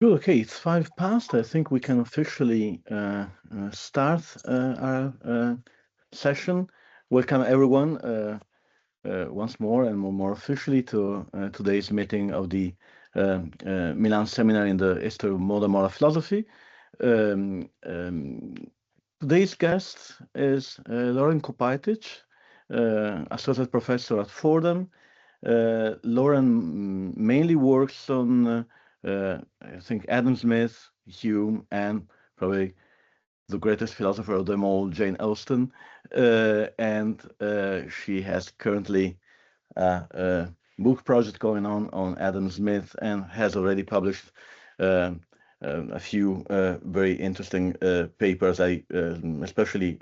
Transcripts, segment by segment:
Good. Okay, it's 5 past. I think we can officially start our session. Welcome everyone once more and more officially to today's meeting of the Milan seminar in the history of modern moral philosophy. Um, um, Today's guest is Lauren Kopajtic, associate professor at Fordham. Lauren mainly works on, I think, Adam Smith, Hume, and probably the greatest philosopher of them all, Jane Austen. And she has currently a book project going on Adam Smith and has already published uh, a few very interesting papers. I especially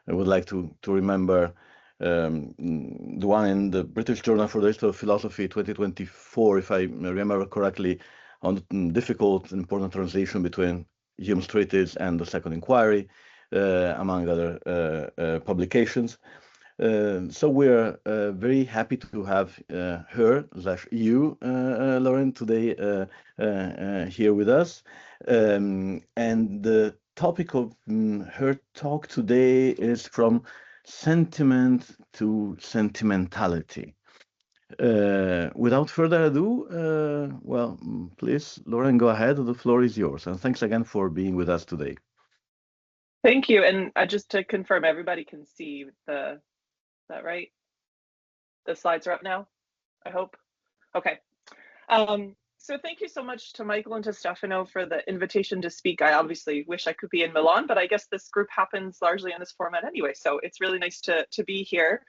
would like to remember the one in the British Journal for the History of Philosophy 2024, if I remember correctly, on the difficult and important translation between Hume's treatise and the Second Inquiry, among other publications. So we're very happy to have her/you, Lauren, today here with us. And the topic of her talk today is from sentiment to sentimentality. Without further ado, please, Lauren, go ahead. The floor is yours. And thanks again for being with us today. Thank you. And just to confirm, everybody can see is that right? The slides are up now, I hope. Okay. So thank you so much to Michael and to Stefano for the invitation to speak. I obviously wish I could be in Milan, but I guess this group happens largely in this format anyway, so it's really nice to be here.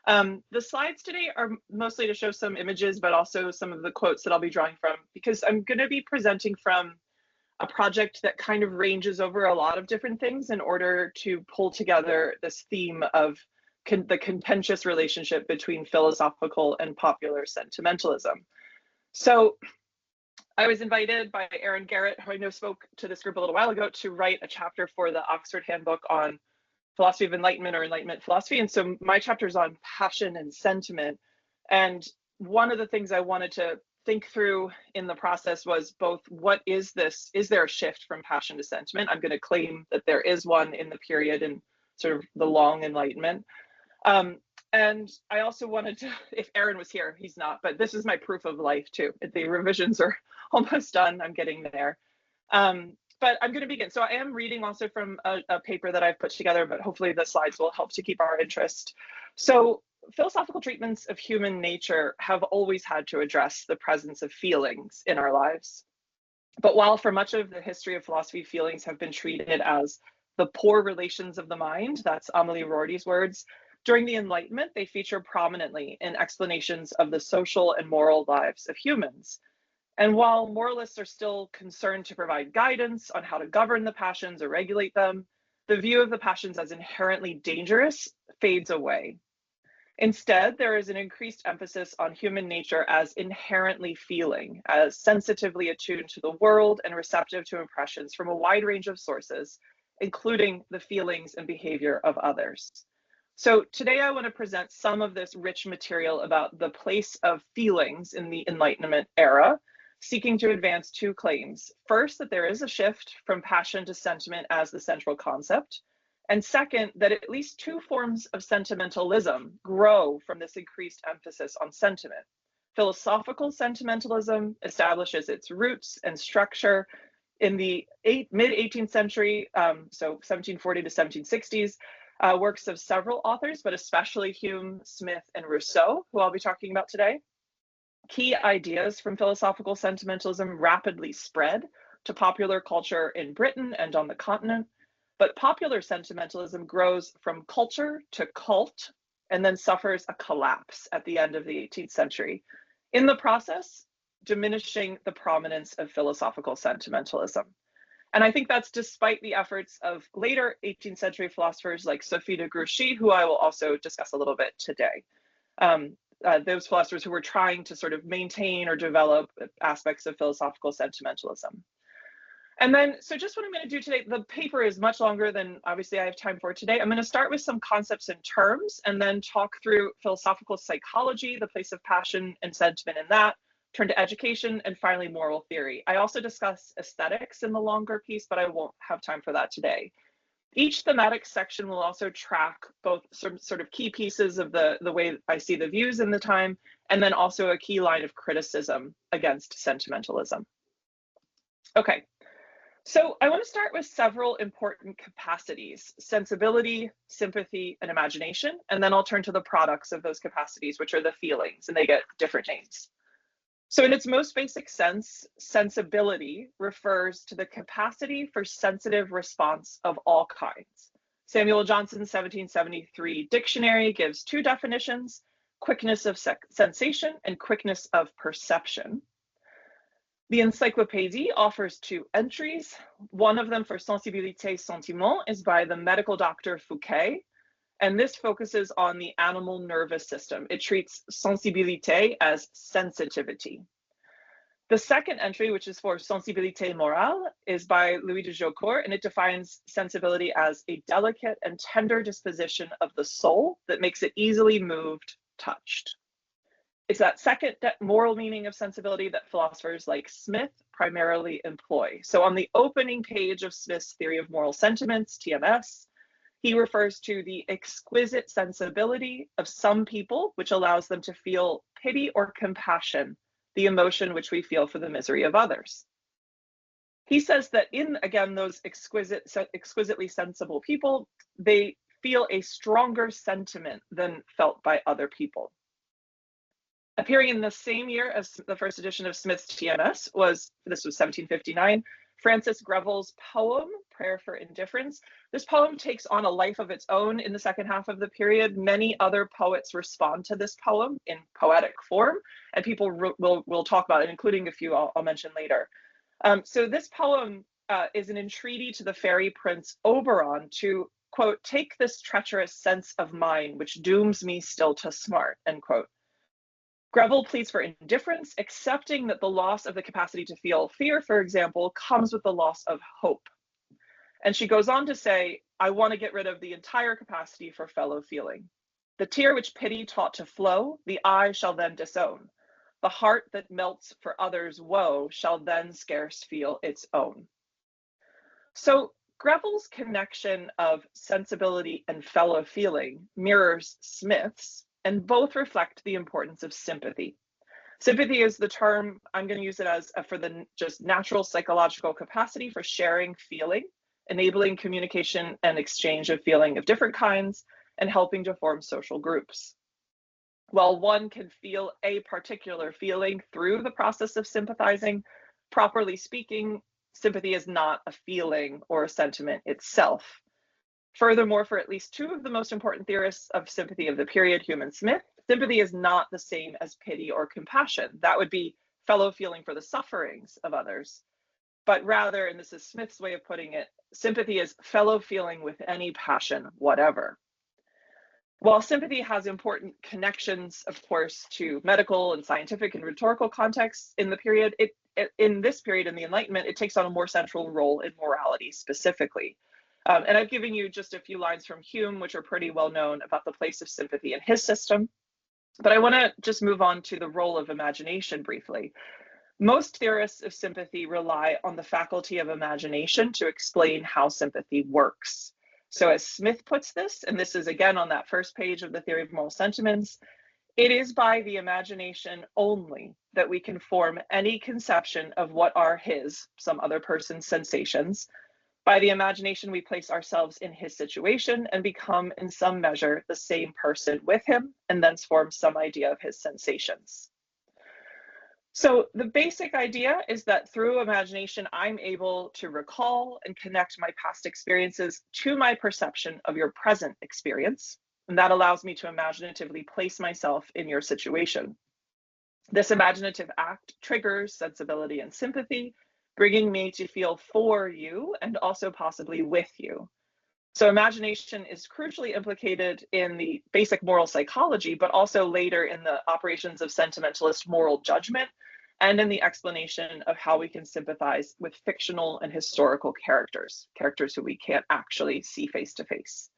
The slides today are mostly to show some images, but also some of the quotes that I'll be drawing from, because I'm going to be presenting from a project that kind of ranges over a lot of different things in order to pull together this theme of the contentious relationship between philosophical and popular sentimentalism. So I was invited by Aaron Garrett, who I know spoke to this group a little while ago, to write a chapter for the Oxford Handbook on philosophy of enlightenment or enlightenment philosophy. And so my chapter is on passion and sentiment. And one of the things I wanted to think through in the process was both, what is this? Is there a shift from passion to sentiment? I'm going to claim that there is one in the period in sort of the long Enlightenment. And I also wanted to, if Aaron was here, he's not, but this is my proof of life too. The revisions are almost done. I'm getting there. But I'm going to begin. So I am reading also from a paper that I've put together, but hopefully the slides will help to keep our interest. So philosophical treatments of human nature have always had to address the presence of feelings in our lives. But while for much of the history of philosophy, feelings have been treated as the poor relations of the mind, that's Amélie Rorty's words, during the Enlightenment, they feature prominently in explanations of the social and moral lives of humans. And while moralists are still concerned to provide guidance on how to govern the passions or regulate them, the view of the passions as inherently dangerous fades away. Instead, there is an increased emphasis on human nature as inherently feeling, as sensitively attuned to the world and receptive to impressions from a wide range of sources, including the feelings and behavior of others. So today I want to present some of this rich material about the place of feelings in the Enlightenment era, seeking to advance two claims. First, that there is a shift from passion to sentiment as the central concept. And second, that at least two forms of sentimentalism grow from this increased emphasis on sentiment. Philosophical sentimentalism establishes its roots and structure in the mid-18th century, so 1740 to 1760s, works of several authors, but especially Hume, Smith, and Rousseau, who I'll be talking about today. Key ideas from philosophical sentimentalism rapidly spread to popular culture in Britain and on the continent, but popular sentimentalism grows from culture to cult and then suffers a collapse at the end of the 18th century. In the process, diminishing the prominence of philosophical sentimentalism. And I think that's despite the efforts of later 18th century philosophers like Sophie de Grouchy, who I will also discuss a little bit today. Those philosophers who were trying to sort of maintain or develop aspects of philosophical sentimentalism. And then, so just what I'm going to do today, the paper is much longer than obviously I have time for today. I'm going to start with some concepts and terms and then talk through philosophical psychology, the place of passion and sentiment in that, turn to education, and finally moral theory. I also discuss aesthetics in the longer piece, but I won't have time for that today. Each thematic section will also track both some sort of key pieces of the way I see the views in the time, and then also a key line of criticism against sentimentalism. Okay, so I want to start with several important capacities: sensibility, sympathy, and imagination, and then I'll turn to the products of those capacities, which are the feelings, and they get different names. So in its most basic sense, sensibility refers to the capacity for sensitive response of all kinds. Samuel Johnson's 1773 dictionary gives two definitions: quickness of sensation and quickness of perception. The Encyclopédie offers two entries. One of them, for sensibilité sentiment, is by the medical doctor Fouquet, and this focuses on the animal nervous system. It treats sensibilité as sensitivity. The second entry, which is for sensibilité morale, is by Louis de Jaucourt, and it defines sensibility as a delicate and tender disposition of the soul that makes it easily moved, touched. It's that second moral meaning of sensibility that philosophers like Smith primarily employ. So on the opening page of Smith's Theory of Moral Sentiments, TMS, he refers to the exquisite sensibility of some people, which allows them to feel pity or compassion, the emotion which we feel for the misery of others. He says that in, again, those exquisitely sensible people, they feel a stronger sentiment than felt by other people. Appearing in the same year as the first edition of Smith's TMS was 1759, Francis Greville's poem, Prayer for Indifference. This poem takes on a life of its own in the second half of the period. Many other poets respond to this poem in poetic form, and people will talk about it, including a few I'll mention later. So this poem is an entreaty to the fairy prince Oberon to, quote, "take this treacherous sense of mine, which dooms me still to smart," end quote. Greville pleads for indifference, accepting that the loss of the capacity to feel fear, for example, comes with the loss of hope. And she goes on to say, "I want to get rid of the entire capacity for fellow feeling. The tear which pity taught to flow, the eye shall then disown. The heart that melts for others' woe shall then scarce feel its own." So Greville's connection of sensibility and fellow feeling mirrors Smith's, and both reflect the importance of sympathy. Sympathy is the term I'm going to use it as for the just natural psychological capacity for sharing feeling, enabling communication and exchange of feeling of different kinds, and helping to form social groups. While one can feel a particular feeling through the process of sympathizing, properly speaking, sympathy is not a feeling or a sentiment itself. Furthermore, for at least two of the most important theorists of sympathy of the period, Hume and Smith, sympathy is not the same as pity or compassion. That would be fellow feeling for the sufferings of others. But rather, and this is Smith's way of putting it, sympathy is fellow feeling with any passion, whatever. While sympathy has important connections, of course, to medical and scientific and rhetorical contexts in the period, in this period in the Enlightenment, it takes on a more central role in morality specifically. And I've given you just a few lines from Hume, which are pretty well known about the place of sympathy in his system. But I want to just move on to the role of imagination briefly. Most theorists of sympathy rely on the faculty of imagination to explain how sympathy works. So as Smith puts this, and this is again on that first page of the Theory of Moral Sentiments, it is by the imagination only that we can form any conception of what are his, some other person's sensations. By the imagination, we place ourselves in his situation and become, in some measure, the same person with him, and thence form some idea of his sensations. So the basic idea is that through imagination, I'm able to recall and connect my past experiences to my perception of your present experience, and that allows me to imaginatively place myself in your situation. This imaginative act triggers sensibility and sympathy, bringing me to feel for you and also possibly with you. So imagination is crucially implicated in the basic moral psychology, but also later in the operations of sentimentalist moral judgment and in the explanation of how we can sympathize with fictional and historical characters who we can't actually see face to face.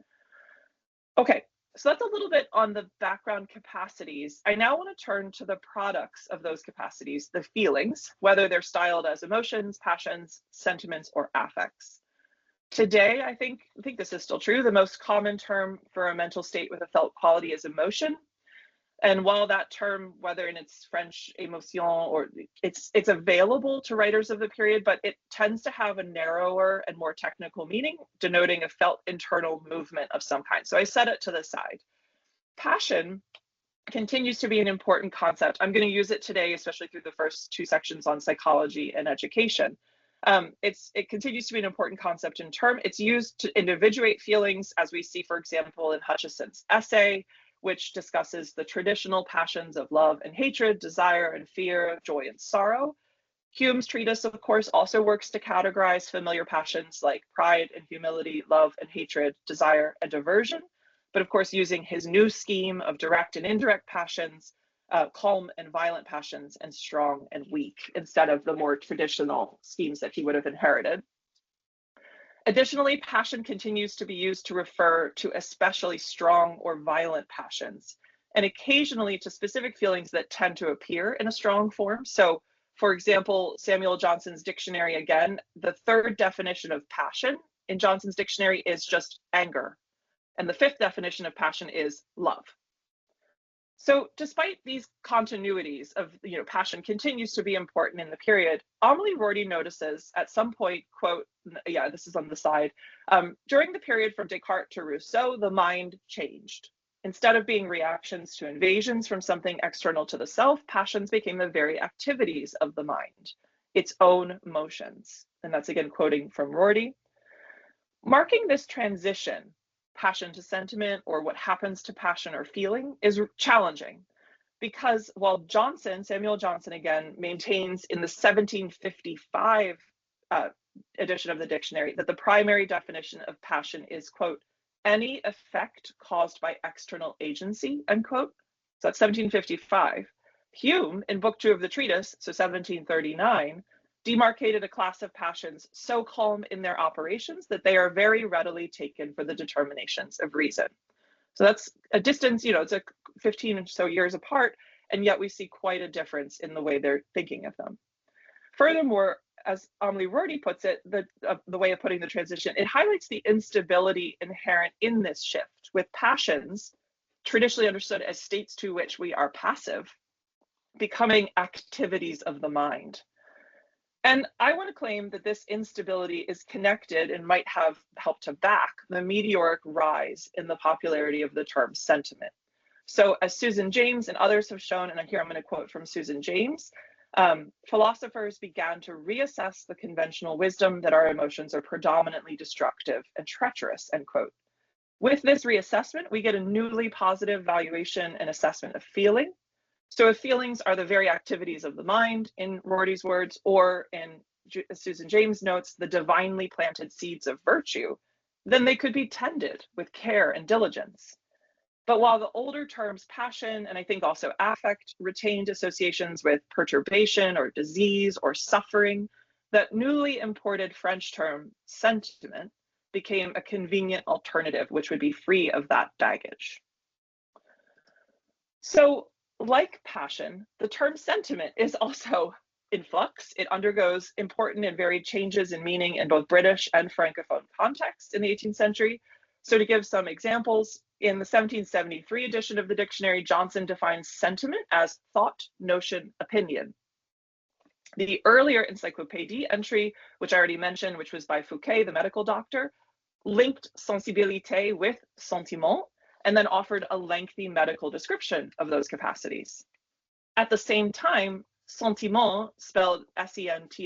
Okay, So that's a little bit on the background capacities. I now want to turn to the products of those capacities, the feelings, whether they're styled as emotions, passions, sentiments, or affects. Today, I think this is still true. The most common term for a mental state with a felt quality is emotion. And while that term, whether in its French émotion or it's available to writers of the period, but it tends to have a narrower and more technical meaning, denoting a felt internal movement of some kind. So I set it to the side. Passion continues to be an important concept. I'm going to use it today, especially through the first two sections on psychology and education. It continues to be an important concept in term. It's used to individuate feelings, as we see, for example, in Hutcheson's essay, which discusses the traditional passions of love and hatred, desire and fear, joy and sorrow. Hume's treatise, of course, also works to categorize familiar passions like pride and humility, love and hatred, desire and aversion. But of course, using his new scheme of direct and indirect passions, calm and violent passions, and strong and weak, instead of the more traditional schemes that he would have inherited. Additionally, passion continues to be used to refer to especially strong or violent passions, and occasionally to specific feelings that tend to appear in a strong form. So, for example, Samuel Johnson's dictionary, again, the third definition of passion in Johnson's dictionary is just anger. And the fifth definition of passion is love. So despite these continuities of, passion continues to be important in the period, Amélie Rorty notices at some point, quote, yeah, this is on the side, during the period from Descartes to Rousseau, the mind changed. Instead of being reactions to invasions from something external to the self, passions became the very activities of the mind, its own motions. And that's again quoting from Rorty. Marking this transition, passion to sentiment, or what happens to passion or feeling, is challenging because while Samuel Johnson again, maintains in the 1755 edition of the dictionary that the primary definition of passion is, quote, any effect caused by external agency, unquote. So that's 1755. Hume, in Book 2 of the treatise, so 1739, demarcated a class of passions so calm in their operations that they are very readily taken for the determinations of reason. So that's a distance, it's a 15 or so years apart, and yet we see quite a difference in the way they're thinking of them. Furthermore, as Amélie Rorty puts it, the way of putting the transition, it highlights the instability inherent in this shift, with passions, traditionally understood as states to which we are passive, becoming activities of the mind. And I want to claim that this instability is connected and might have helped to back the meteoric rise in the popularity of the term sentiment. So as Susan James and others have shown, and here I'm going to quote from Susan James, philosophers began to reassess the conventional wisdom that our emotions are predominantly destructive and treacherous, end quote. With this reassessment, we get a newly positive valuation and assessment of feeling. So if feelings are the very activities of the mind, in Rorty's words, or in Susan James notes, the divinely planted seeds of virtue, then they could be tended with care and diligence. But while the older terms passion, and I think also affect, retained associations with perturbation or disease or suffering, that newly imported French term sentiment became a convenient alternative, which would be free of that baggage. So, like passion, the term sentiment is also in flux. It undergoes important and varied changes in meaning in both British and Francophone contexts in the 18th century. So to give some examples, in the 1773 edition of the dictionary, Johnson defines sentiment as thought, notion, opinion. The earlier Encyclopédie entry, which I already mentioned, which was by Fouquet, the medical doctor, linked sensibilité with sentiment, and then offered a lengthy medical description of those capacities. At the same time, sentiment, spelled S-E-N-T-I-M-E-N-S,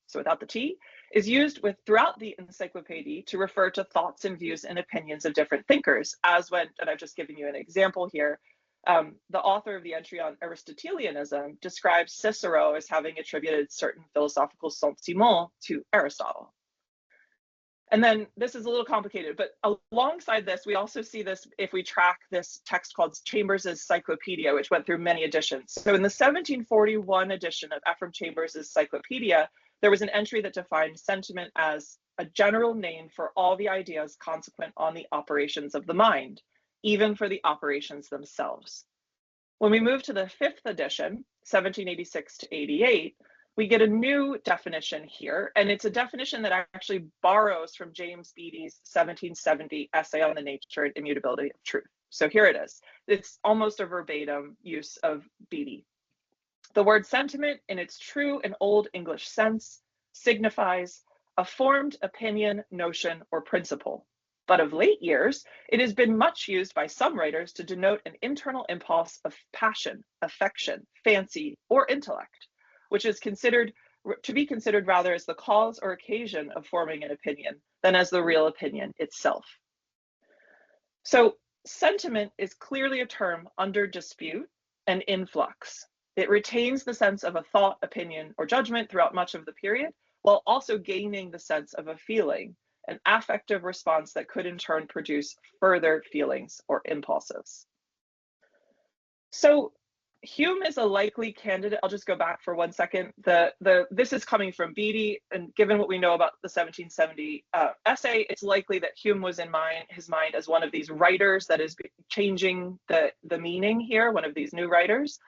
so without the T, is used throughout the encyclopedia to refer to thoughts and views and opinions of different thinkers, as when, and I've just given you an example here, the author of the entry on Aristotelianism describes Cicero as having attributed certain philosophical sentiments to Aristotle. And then this is a little complicated, but alongside this, we also see this if we track this text called Chambers's Cyclopedia, which went through many editions. So in the 1741 edition of Ephraim Chambers's Cyclopedia, there was an entry that defined sentiment as a general name for all the ideas consequent on the operations of the mind, even for the operations themselves. When we move to the 5th edition, 1786 to 88, we get a new definition here, and it's a definition that actually borrows from James Beattie's 1770 essay on the nature and immutability of truth. So here it is. It's almost a verbatim use of Beattie. The word sentiment, in its true and old English sense, signifies a formed opinion, notion, or principle. But of late years, it has been much used by some writers to denote an internal impulse of passion, affection, fancy, or intellect, which is to be considered rather as the cause or occasion of forming an opinion than as the real opinion itself. So sentiment is clearly a term under dispute and in flux. It retains the sense of a thought, opinion, or judgment throughout much of the period, while also gaining the sense of a feeling, an affective response that could in turn produce further feelings or impulses. So Hume is a likely candidate. I'll just go back for 1 second. This is coming from Beattie, and given what we know about the 1770 essay, it's likely that Hume was in his mind as one of these writers that is changing the meaning here, one of these new writers.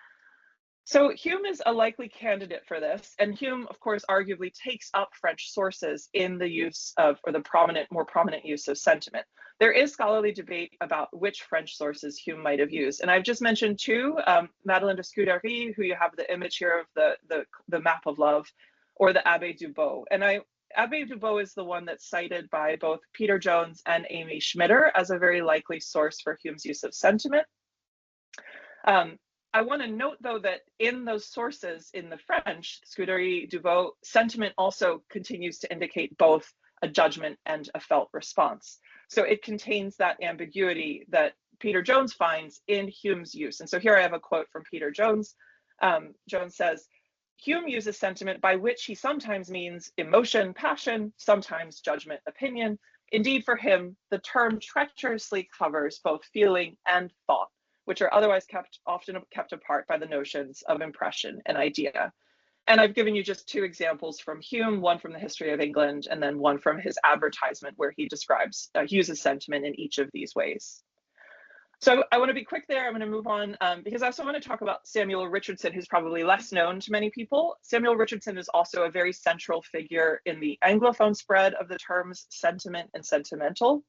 So Hume is a likely candidate for this, and Hume, of course, arguably takes up French sources in the use of, or the more prominent use of sentiment. There is scholarly debate about which French sources Hume might have used, and I've just mentioned two, Madeleine de Scudéry, who you have the image here of the map of love, or the Abbé Dubois. And Abbé Dubois is the one that's cited by both Peter Jones and Amy Schmitter as a very likely source for Hume's use of sentiment. I want to note, though, that in those sources in the French, Scudéry, Dubois, sentiment also continues to indicate both a judgment and a felt response. So it contains that ambiguity that Peter Jones finds in Hume's use. And so here I have a quote from Peter Jones. Jones says, Hume uses sentiment by which he sometimes means emotion, passion, sometimes judgment, opinion. Indeed, for him, the term treacherously covers both feeling and thought, which are otherwise often kept apart by the notions of impression and idea. And I've given you just two examples from Hume, one from the History of England, and then one from his advertisement, where he describes, he uses sentiment in each of these ways. So I want to be quick there. I'm going to move on because I also want to talk about Samuel Richardson, who's probably less known to many people. Samuel Richardson is also a very central figure in the Anglophone spread of the terms sentiment and sentimental.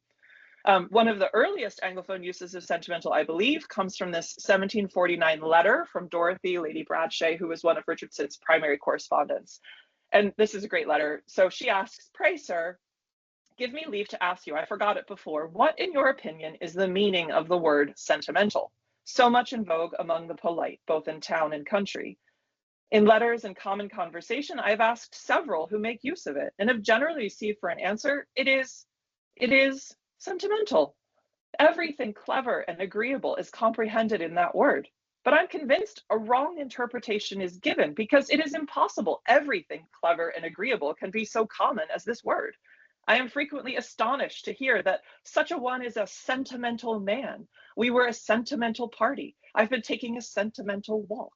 One of the earliest Anglophone uses of sentimental, I believe, comes from this 1749 letter from Dorothy, Lady Bradshaw, who was one of Richardson's primary correspondents. And this is a great letter. So she asks, "Pray, sir, give me leave to ask you, I forgot it before, what in your opinion is the meaning of the word sentimental, so much in vogue among the polite, both in town and country? In letters and common conversation, I've asked several who make use of it, and have generally received for an answer, it is sentimental. Everything clever and agreeable is comprehended in that word. But I'm convinced a wrong interpretation is given, because it is impossible everything clever and agreeable can be so common as this word. I am frequently astonished to hear that such a one is a sentimental man. We were a sentimental party. I've been taking a sentimental walk."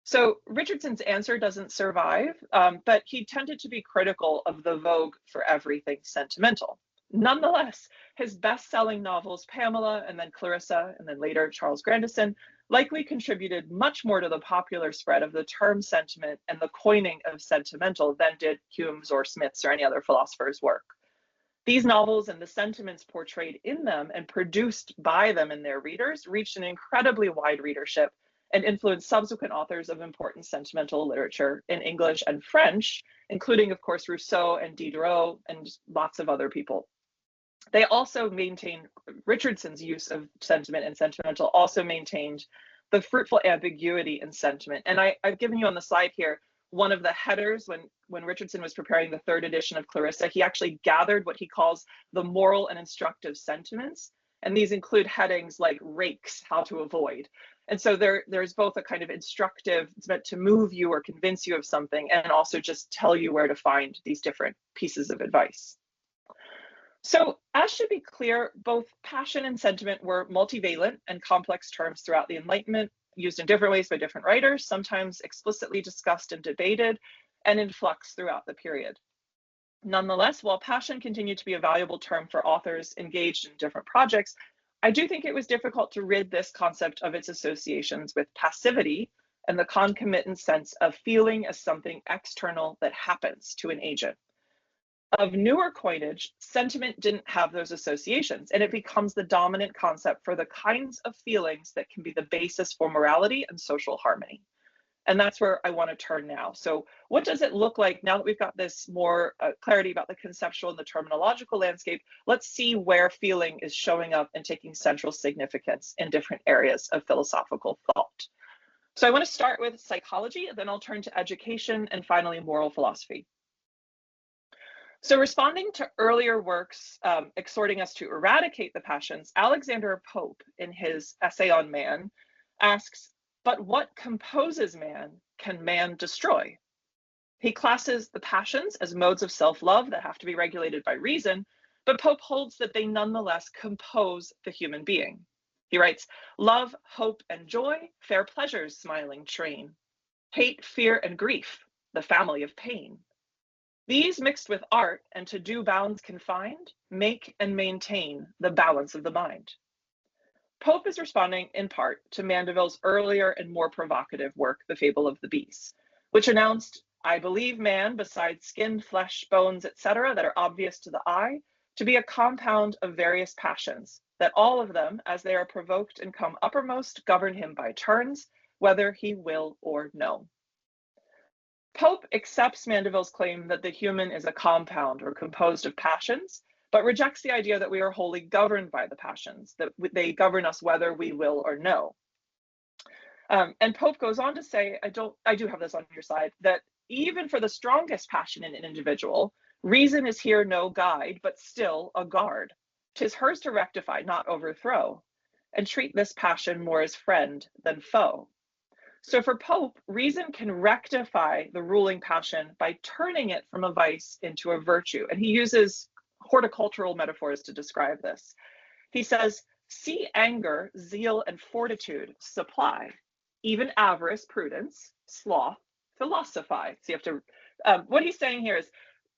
So Richardson's answer doesn't survive, but he tended to be critical of the vogue for everything sentimental. Nonetheless, his best-selling novels, Pamela, and then Clarissa, and then later Charles Grandison, likely contributed much more to the popular spread of the term sentiment and the coining of sentimental than did Hume's or Smith's or any other philosopher's work. These novels and the sentiments portrayed in them and produced by them and their readers reached an incredibly wide readership and influenced subsequent authors of important sentimental literature in English and French, including, of course, Rousseau and Diderot and lots of other people. They also maintained, Richardson's use of sentiment and sentimental also maintained the fruitful ambiguity in sentiment. And I've given you on the slide here one of the headers when Richardson was preparing the third edition of Clarissa. He actually gathered what he calls the moral and instructive sentiments. And these include headings like rakes, how to avoid. And so there's both a kind of instructive, it's meant to move you or convince you of something, and also just tell you where to find these different pieces of advice. So, as should be clear, both passion and sentiment were multivalent and complex terms throughout the Enlightenment, used in different ways by different writers, sometimes explicitly discussed and debated, and in flux throughout the period. Nonetheless, while passion continued to be a valuable term for authors engaged in different projects, I do think it was difficult to rid this concept of its associations with passivity and the concomitant sense of feeling as something external that happens to an agent. Of newer coinage, sentiment didn't have those associations, and it becomes the dominant concept for the kinds of feelings that can be the basis for morality and social harmony. And that's where I want to turn now. So what does it look like now that we've got this more clarity about the conceptual and the terminological landscape? Let's see where feeling is showing up and taking central significance in different areas of philosophical thought. So I want to start with psychology, then I'll turn to education, and finally moral philosophy. So responding to earlier works exhorting us to eradicate the passions, Alexander Pope, in his essay on man, asks, but what composes man can man destroy? He classes the passions as modes of self-love that have to be regulated by reason, but Pope holds that they nonetheless compose the human being. He writes, love, hope, and joy, fair pleasures, smiling train. Hate, fear, and grief, the family of pain. These mixed with art and to due bounds confined, make and maintain the balance of the mind. Pope is responding in part to Mandeville's earlier and more provocative work, The Fable of the Beast, which announced, I believe man, besides skin, flesh, bones, etc., that are obvious to the eye, to be a compound of various passions, that all of them, as they are provoked and come uppermost, govern him by turns, whether he will or no. Pope accepts Mandeville's claim that the human is a compound or composed of passions, but rejects the idea that we are wholly governed by the passions, that they govern us whether we will or no. And Pope goes on to say, I do have this on your side, that even for the strongest passion in an individual, reason is here no guide, but still a guard. 'Tis hers to rectify, not overthrow, and treat this passion more as friend than foe. So for Pope, reason can rectify the ruling passion by turning it from a vice into a virtue. And he uses horticultural metaphors to describe this. He says, see anger, zeal, and fortitude supply, even avarice, prudence, sloth, philosophize. So you have to, what he's saying here is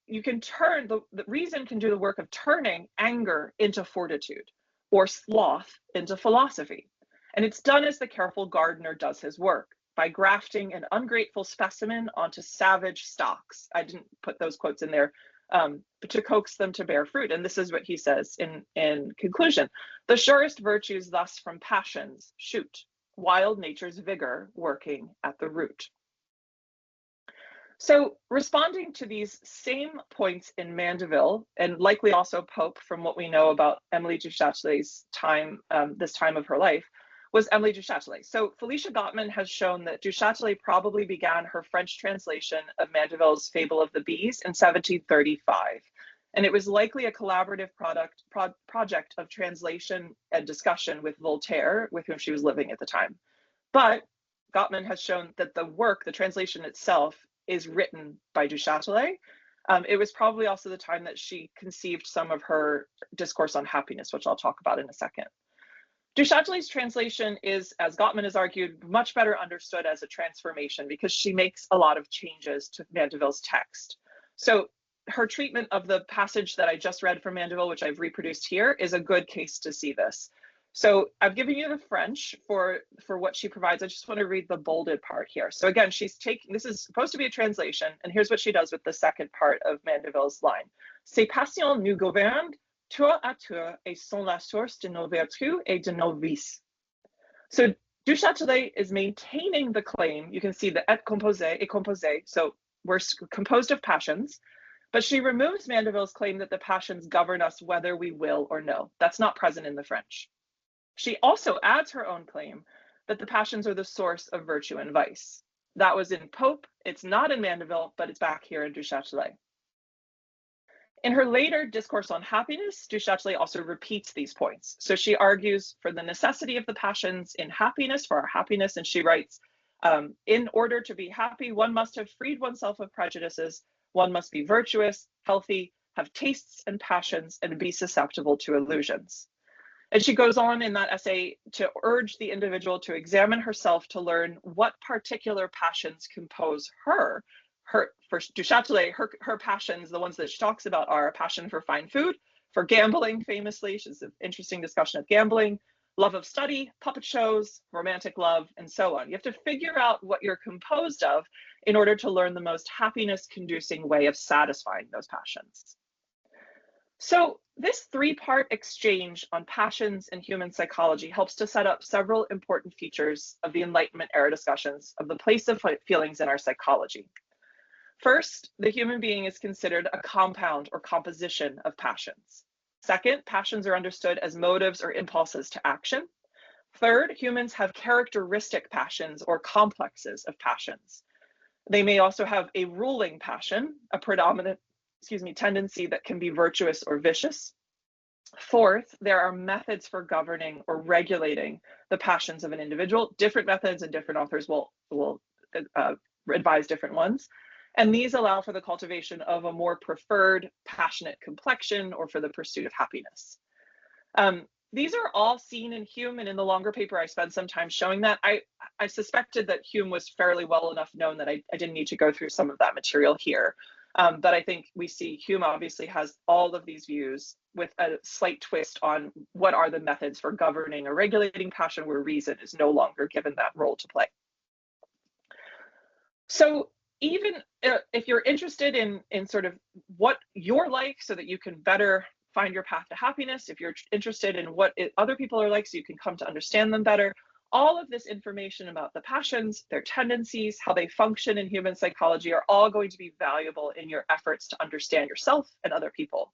you can turn, the reason can do the work of turning anger into fortitude or sloth into philosophy. And it's done as the careful gardener does his work, by grafting an ungrateful specimen onto savage stocks. I didn't put those quotes in there, but to coax them to bear fruit. And this is what he says in conclusion. The surest virtues thus from passions shoot, wild nature's vigor working at the root. So responding to these same points in Mandeville, and likely also Pope from what we know about Emily du Châtelet's time, this time of her life, was Emily du Châtelet. So Felicia Gottman has shown that du Châtelet probably began her French translation of Mandeville's Fable of the Bees in 1735. And it was likely a collaborative project of translation and discussion with Voltaire, with whom she was living at the time. But Gottman has shown that the work, the translation itself, is written by du Châtelet. It was probably also the time that she conceived some of her discourse on happiness, which I'll talk about in a second. Du Châtelet's translation is, as Gottman has argued, much better understood as a transformation because she makes a lot of changes to Mandeville's text. So her treatment of the passage that I just read from Mandeville, which I've reproduced here, is a good case to see this. So I've given you the French for what she provides. I just want to read the bolded part here. So again, she's taking, this is supposed to be a translation, and here's what she does with the second part of Mandeville's line. Ces passions nous gouvernent tour à tour et sont la source de nos vertus et de nos vices. So du Châtelet is maintaining the claim. You can see the et composé, so we're composed of passions, but she removes Mandeville's claim that the passions govern us whether we will or no. That's not present in the French. She also adds her own claim that the passions are the source of virtue and vice. That was in Pope, it's not in Mandeville, but it's back here in du Châtelet. In her later discourse on happiness, du Châtelet also repeats these points. So she argues for the necessity of the passions in happiness, for our happiness, and she writes, in order to be happy, one must have freed oneself of prejudices, one must be virtuous, healthy, have tastes and passions, and be susceptible to illusions. And she goes on in that essay to urge the individual to examine herself to learn what particular passions compose her, for Du Châtelet, her passions, the ones that she talks about, are a passion for fine food, for gambling, famously. She's an interesting discussion of gambling, love of study, puppet shows, romantic love, and so on. You have to figure out what you're composed of in order to learn the most happiness-conducing way of satisfying those passions. So this three-part exchange on passions and human psychology helps to set up several important features of the Enlightenment era discussions of the place of feelings in our psychology. First, the human being is considered a compound or composition of passions. Second, passions are understood as motives or impulses to action. Third, humans have characteristic passions or complexes of passions. They may also have a ruling passion, a predominant, tendency that can be virtuous or vicious. Fourth, there are methods for governing or regulating the passions of an individual. Different methods, and different authors will advise different ones. And these allow for the cultivation of a more preferred passionate complexion or for the pursuit of happiness. These are all seen in Hume, and in the longer paper I spent some time showing that. I suspected that Hume was fairly well enough known that I didn't need to go through some of that material here. But I think we see Hume obviously has all of these views with a slight twist on what are the methods for governing or regulating passion, where reason is no longer given that role to play. So even if you're interested in sort of what you're like so that you can better find your path to happiness, if you're interested in what other people are like so you can come to understand them better, all of this information about the passions, their tendencies, how they function in human psychology are all going to be valuable in your efforts to understand yourself and other people.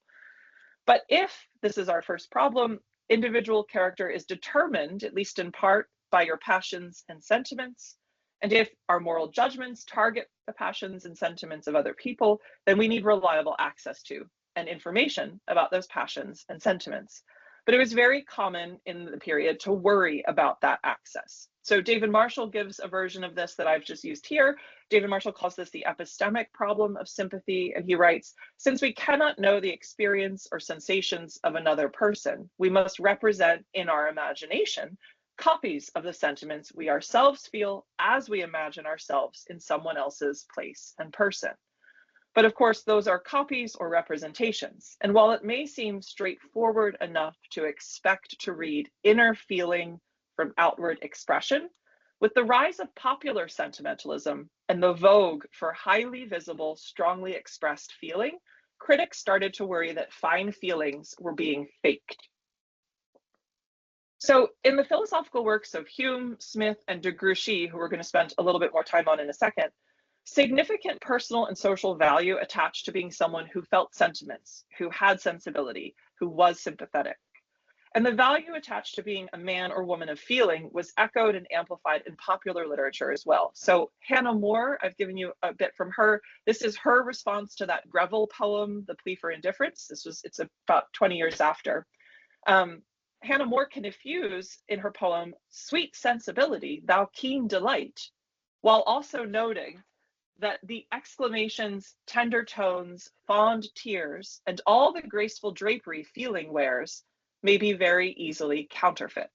But if, this is our first problem, individual character is determined, at least in part, by your passions and sentiments, and if our moral judgments target the passions and sentiments of other people, then we need reliable access to and information about those passions and sentiments. But it was very common in the period to worry about that access. So David Marshall gives a version of this that I've just used here. David Marshall calls this the epistemic problem of sympathy, and he writes, since we cannot know the experience or sensations of another person, we must represent in our imagination copies of the sentiments we ourselves feel as we imagine ourselves in someone else's place and person. But of course, those are copies or representations. And while it may seem straightforward enough to expect to read inner feeling from outward expression, with the rise of popular sentimentalism and the vogue for highly visible, strongly expressed feeling, critics started to worry that fine feelings were being faked. So in the philosophical works of Hume, Smith, and de Grouchy, who we're going to spend a little bit more time on in a second, significant personal and social value attached to being someone who felt sentiments, who had sensibility, who was sympathetic. And the value attached to being a man or woman of feeling was echoed and amplified in popular literature as well. So Hannah More, I've given you a bit from her. This is her response to that Greville poem, The Plea for Indifference. It's about 20 years after. Hannah More can effuse in her poem, sweet sensibility, thou keen delight, while also noting that the exclamations, tender tones, fond tears, and all the graceful drapery feeling wears may be very easily counterfeit.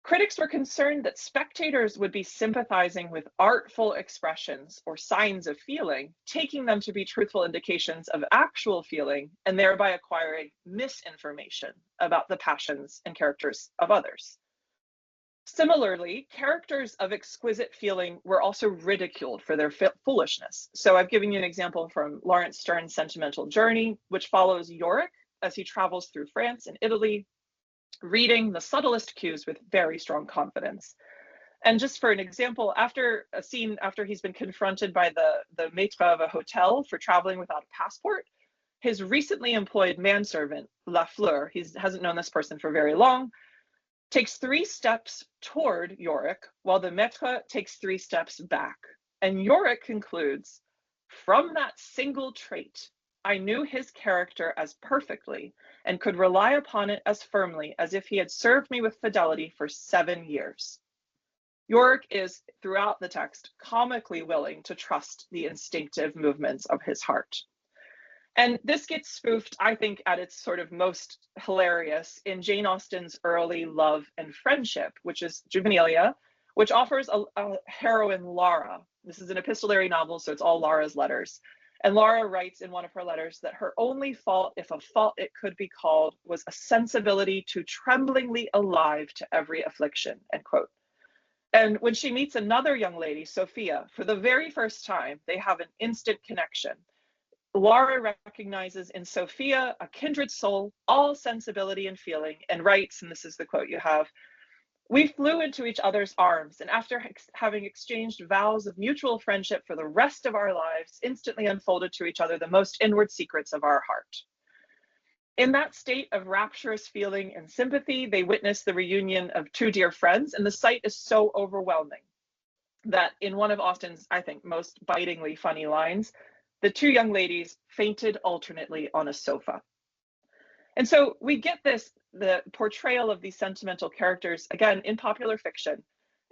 Critics were concerned that spectators would be sympathizing with artful expressions or signs of feeling, taking them to be truthful indications of actual feeling, and thereby acquiring misinformation about the passions and characters of others. Similarly, characters of exquisite feeling were also ridiculed for their foolishness. So I've given you an example from Lawrence Stern's Sentimental Journey, which follows Yorick as he travels through France and Italy, reading the subtlest cues with very strong confidence. And just for an example, after a scene, after he's been confronted by the maître of a hotel for traveling without a passport, his recently employed manservant, Lafleur, he hasn't known this person for very long, takes 3 steps toward Yorick, while the maître takes 3 steps back. And Yorick concludes, from that single trait, I knew his character as perfectly and could rely upon it as firmly as if he had served me with fidelity for 7 years. Yorick is, throughout the text, comically willing to trust the instinctive movements of his heart. And this gets spoofed, I think, at its sort of most hilarious in Jane Austen's early Love and Friendship, which is Juvenilia, which offers a heroine, Lara, This is an epistolary novel, so it's all Laura's letters. And Laura writes in one of her letters that her only fault, if a fault it could be called, was a sensibility too tremblingly alive to every affliction, end quote. And when she meets another young lady, Sophia, for the very first time, they have an instant connection. Laura recognizes in Sophia a kindred soul, all sensibility and feeling, and writes, and this is the quote you have, "We flew into each other's arms, and after having exchanged vows of mutual friendship for the rest of our lives, instantly unfolded to each other the most inward secrets of our heart." In that state of rapturous feeling and sympathy, they witness the reunion of two dear friends, and the sight is so overwhelming that in one of Austen's, I think, most bitingly funny lines, the two young ladies fainted alternately on a sofa. And so we get the portrayal of these sentimental characters, again, in popular fiction,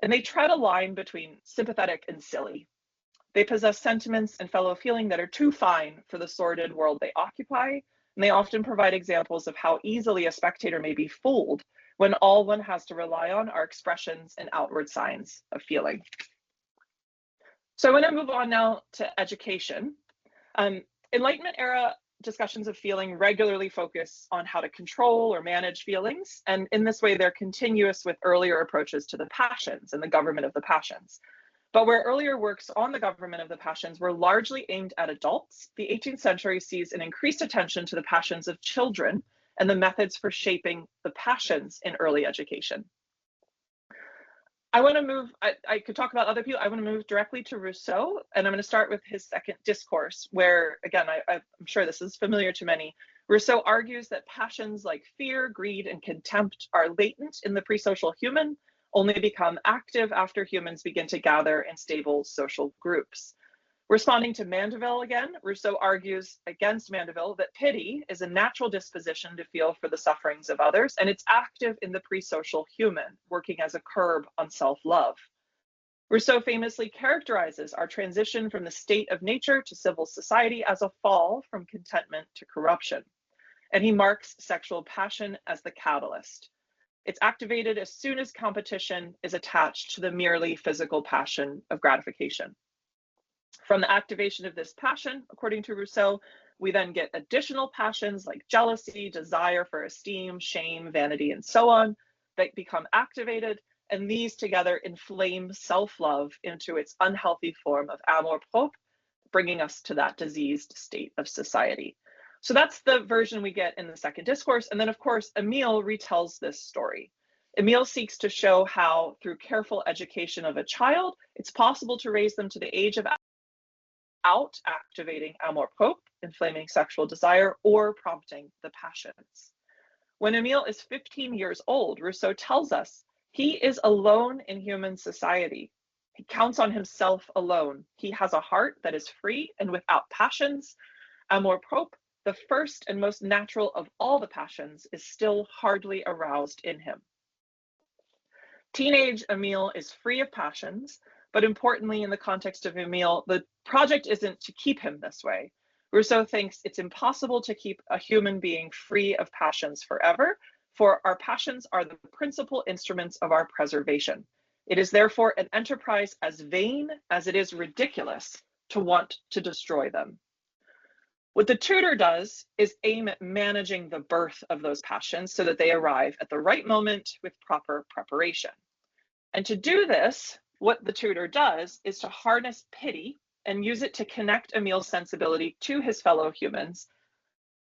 and they tread a line between sympathetic and silly. They possess sentiments and fellow feeling that are too fine for the sordid world they occupy, and they often provide examples of how easily a spectator may be fooled when all one has to rely on are expressions and outward signs of feeling. So I want to move on now to education. Enlightenment era discussions of feeling regularly focus on how to control or manage feelings, and in this way they're continuous with earlier approaches to the passions and the government of the passions. But where earlier works on the government of the passions were largely aimed at adults, the 18th century sees an increased attention to the passions of children and the methods for shaping the passions in early education. I want to move, I could talk about other people. I want to move directly to Rousseau, and I'm going to start with his second discourse, where, again, I'm sure this is familiar to many. Rousseau argues that passions like fear, greed, and contempt are latent in the pre-social human, only become active after humans begin to gather in stable social groups. Responding to Mandeville again, Rousseau argues against Mandeville that pity is a natural disposition to feel for the sufferings of others, and it's active in the pre-social human, working as a curb on self-love. Rousseau famously characterizes our transition from the state of nature to civil society as a fall from contentment to corruption, and he marks sexual passion as the catalyst. It's activated as soon as competition is attached to the merely physical passion of gratification. From the activation of this passion, according to Rousseau, we then get additional passions like jealousy, desire for esteem, shame, vanity, and so on that become activated, and these together inflame self-love into its unhealthy form of amour-propre, bringing us to that diseased state of society. So that's the version we get in the second discourse. And then, of course, Emile retells this story. Emile seeks to show how, through careful education of a child, it's possible to raise them to the age of out activating amour-propre, inflaming sexual desire, or prompting the passions. When Emile is 15 years old, Rousseau tells us he is alone in human society. He counts on himself alone. He has a heart that is free and without passions. Amour-propre, the first and most natural of all the passions, is still hardly aroused in him. Teenage Emile is free of passions, but importantly, in the context of Emile, the project isn't to keep him this way. Rousseau thinks it's impossible to keep a human being free of passions forever, for our passions are the principal instruments of our preservation. It is therefore an enterprise as vain as it is ridiculous to want to destroy them. What the tutor does is aim at managing the birth of those passions so that they arrive at the right moment with proper preparation. And to do this, what the tutor does is to harness pity and use it to connect Emile's sensibility to his fellow humans,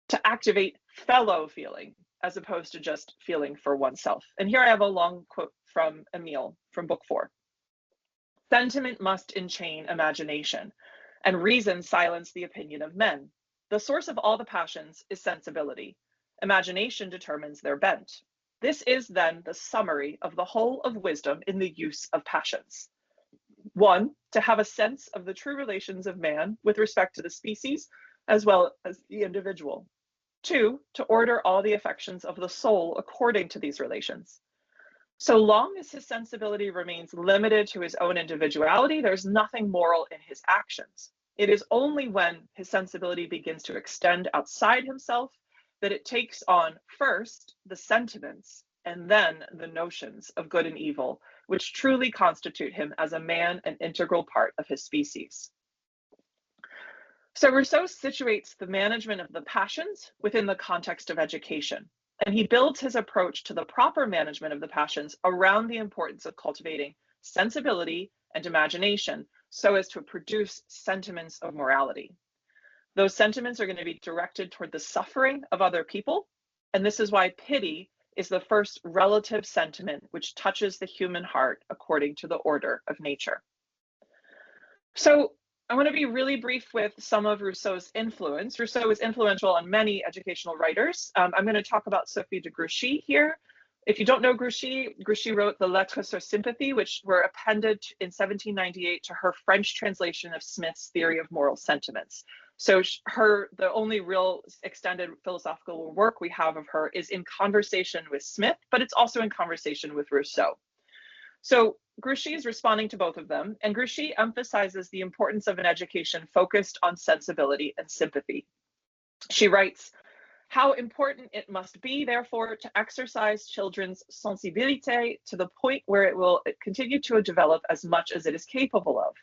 to activate fellow feeling, as opposed to just feeling for oneself. And here I have a long quote from Emile from book 4. Sentiment must enchain imagination, and reason silence the opinion of men. The source of all the passions is sensibility. Imagination determines their bent. This is then the summary of the whole of wisdom in the use of passions. 1, to have a sense of the true relations of man with respect to the species as well as the individual. 2, to order all the affections of the soul according to these relations. So long as his sensibility remains limited to his own individuality, there's nothing moral in his actions. It is only when his sensibility begins to extend outside himself that it takes on first the sentiments and then the notions of good and evil, which truly constitute him as a man an integral part of his species. So Rousseau situates the management of the passions within the context of education, and he builds his approach to the proper management of the passions around the importance of cultivating sensibility and imagination so as to produce sentiments of morality. Those sentiments are going to be directed toward the suffering of other people, and this is why pity is the first relative sentiment which touches the human heart according to the order of nature. So I want to be really brief with some of Rousseau's influence. Rousseau is influential on many educational writers. I'm going to talk about Sophie de Grouchy here. If you don't know Grouchy, Grouchy wrote the Lettres sur Sympathy, which were appended in 1798 to her French translation of Smith's Theory of Moral Sentiments. So the only real extended philosophical work we have of her is in conversation with Smith, but it's also in conversation with Rousseau. So Grouchy is responding to both of them, and Grouchy emphasizes the importance of an education focused on sensibility and sympathy. She writes, "How important it must be, therefore, to exercise children's sensibilité to the point where it will continue to develop as much as it is capable of,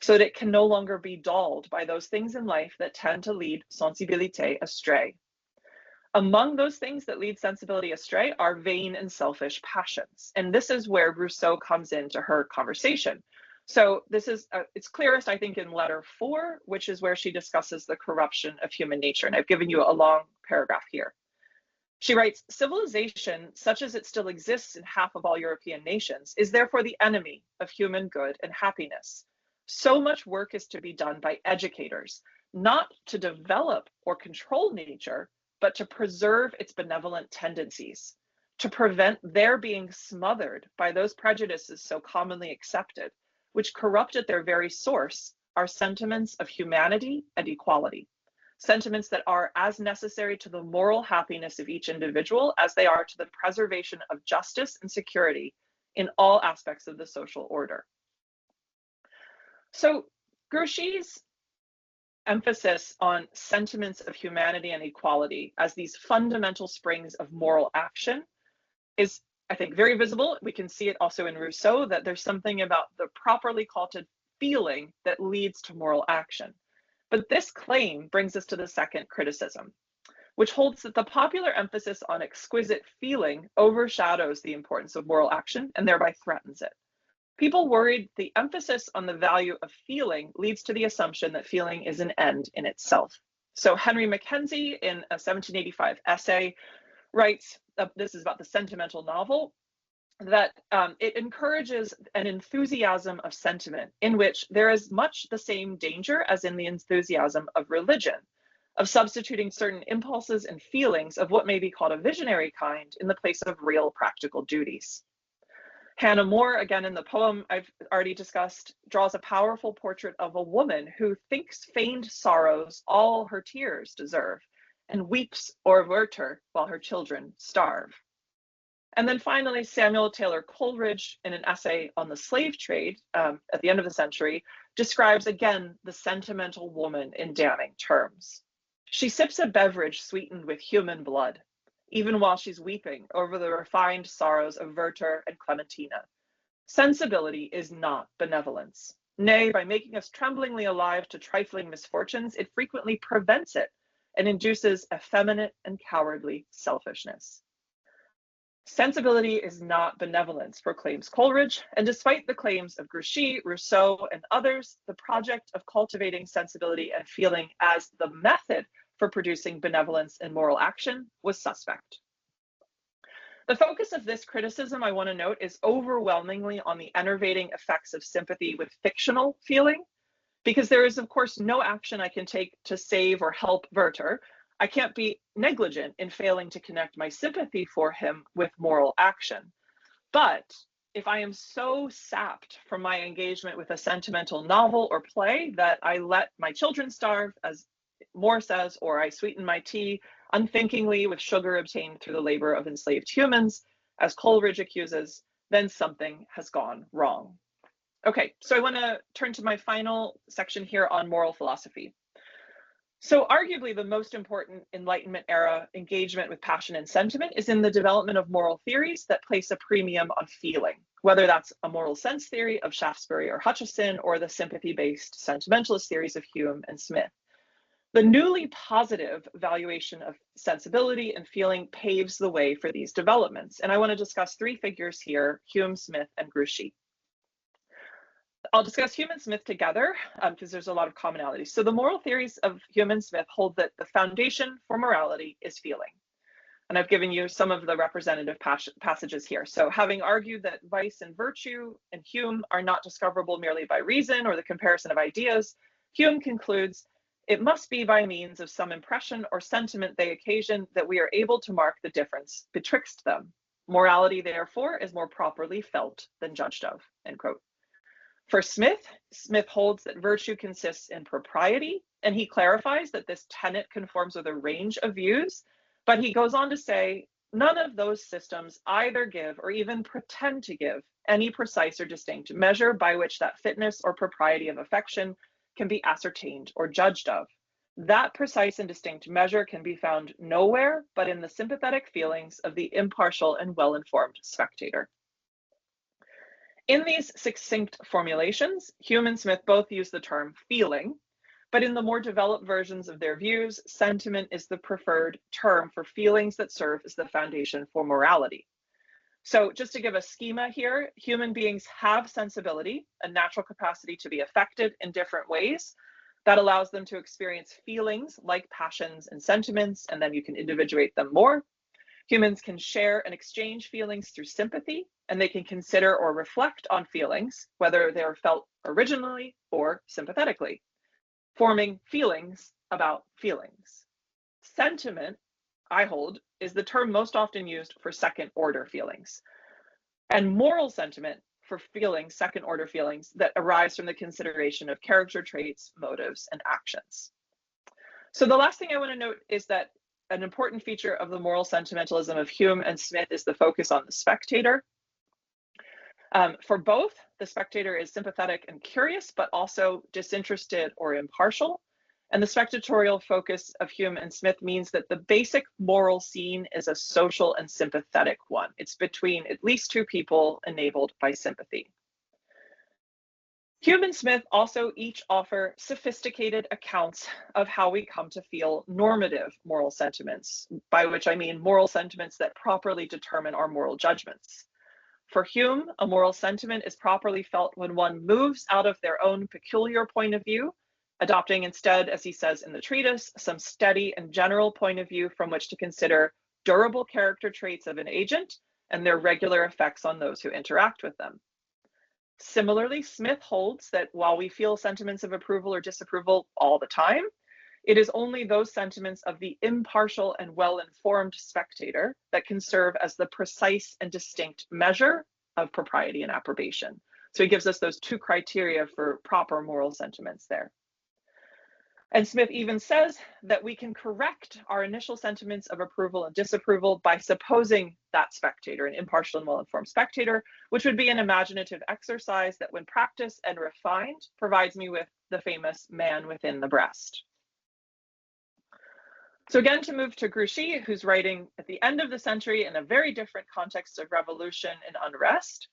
so that it can no longer be dulled by those things in life that tend to lead sensibilité astray. Among those things that lead sensibility astray are vain and selfish passions." And this is where Rousseau comes into her conversation. So this is, it's clearest, I think, in letter 4, which is where she discusses the corruption of human nature. And I've given you a long paragraph here. She writes, "Civilization, such as it still exists in half of all European nations, is therefore the enemy of human good and happiness. So much work is to be done by educators, not to develop or control nature, but to preserve its benevolent tendencies, to prevent their being smothered by those prejudices so commonly accepted, which corrupt at their very source our sentiments of humanity and equality, sentiments that are as necessary to the moral happiness of each individual as they are to the preservation of justice and security in all aspects of the social order." So Grouchy's emphasis on sentiments of humanity and equality as these fundamental springs of moral action is, I think, very visible. We can see it also in Rousseau, that there's something about the properly cultivated feeling that leads to moral action. But this claim brings us to the second criticism, which holds that the popular emphasis on exquisite feeling overshadows the importance of moral action and thereby threatens it. People worried the emphasis on the value of feeling leads to the assumption that feeling is an end in itself. So Henry Mackenzie, in a 1785 essay, writes, this is about the sentimental novel, that it encourages an enthusiasm of sentiment in which there is much the same danger as in the enthusiasm of religion, of substituting certain impulses and feelings of what may be called a visionary kind in the place of real practical duties. Hannah More, again in the poem I've already discussed, draws a powerful portrait of a woman who thinks feigned sorrows all her tears deserve, and weeps or Werther while her children starve. And then finally, Samuel Taylor Coleridge, in an essay on the slave trade at the end of the century, describes again the sentimental woman in damning terms. "She sips a beverage sweetened with human blood, even while she's weeping over the refined sorrows of Werther and Clementina. Sensibility is not benevolence. Nay, by making us tremblingly alive to trifling misfortunes, it frequently prevents it and induces effeminate and cowardly selfishness." Sensibility is not benevolence, proclaims Coleridge, and despite the claims of Grouchy, Rousseau, and others, the project of cultivating sensibility and feeling as the method for producing benevolence and moral action was suspect. The focus of this criticism, I want to note, is overwhelmingly on the enervating effects of sympathy with fictional feeling, because there is, of course, no action I can take to save or help Werther. I can't be negligent in failing to connect my sympathy for him with moral action. But if I am so sapped from my engagement with a sentimental novel or play that I let my children starve, as Moore says, or I sweeten my tea unthinkingly with sugar obtained through the labor of enslaved humans, as Coleridge accuses, then something has gone wrong. Okay, so I want to turn to my final section here on moral philosophy. So arguably the most important Enlightenment era engagement with passion and sentiment is in the development of moral theories that place a premium on feeling, whether that's a moral sense theory of Shaftesbury or Hutcheson, or the sympathy-based sentimentalist theories of Hume and Smith. The newly positive valuation of sensibility and feeling paves the way for these developments. And I want to discuss three figures here: Hume, Smith, and Grouchy. I'll discuss Hume and Smith together because there's a lot of commonalities. So the moral theories of Hume and Smith hold that the foundation for morality is feeling. And I've given you some of the representative passages here. So having argued that vice and virtue in Hume are not discoverable merely by reason or the comparison of ideas, Hume concludes, it must be by means of some impression or sentiment they occasion that we are able to mark the difference betwixt them. Morality, therefore, is more properly felt than judged of, end quote. For Smith, Smith holds that virtue consists in propriety, and he clarifies that this tenet conforms with a range of views, but he goes on to say, none of those systems either give or even pretend to give any precise or distinct measure by which that fitness or propriety of affection can be ascertained or judged of. That precise and distinct measure can be found nowhere but in the sympathetic feelings of the impartial and well-informed spectator. In these succinct formulations, Hume and Smith both use the term feeling, but in the more developed versions of their views, sentiment is the preferred term for feelings that serve as the foundation for morality. So just to give a schema here, human beings have sensibility, a natural capacity to be affected in different ways that allows them to experience feelings like passions and sentiments, and then you can individuate them more. Humans can share and exchange feelings through sympathy, and they can consider or reflect on feelings, whether they're felt originally or sympathetically, forming feelings about feelings. Sentiment, I hold, is the term most often used for second-order feelings, and moral sentiment for feelings, second-order feelings that arise from the consideration of character traits, motives, and actions. So the last thing I want to note is that an important feature of the moral sentimentalism of Hume and Smith is the focus on the spectator. For both, the spectator is sympathetic and curious, but also disinterested or impartial. And the spectatorial focus of Hume and Smith means that the basic moral scene is a social and sympathetic one. It's between at least two people enabled by sympathy. Hume and Smith also each offer sophisticated accounts of how we come to feel normative moral sentiments, by which I mean moral sentiments that properly determine our moral judgments. For Hume, a moral sentiment is properly felt when one moves out of their own peculiar point of view, adopting instead, as he says in the treatise, some steady and general point of view from which to consider durable character traits of an agent and their regular effects on those who interact with them. Similarly, Smith holds that while we feel sentiments of approval or disapproval all the time, it is only those sentiments of the impartial and well-informed spectator that can serve as the precise and distinct measure of propriety and approbation. So he gives us those two criteria for proper moral sentiments there. And Smith even says that we can correct our initial sentiments of approval and disapproval by supposing that spectator, an impartial and well-informed spectator, which would be an imaginative exercise that, when practiced and refined, provides me with the famous man within the breast. So again, to move to Grouchy, who's writing at the end of the century in a very different context of revolution and unrest,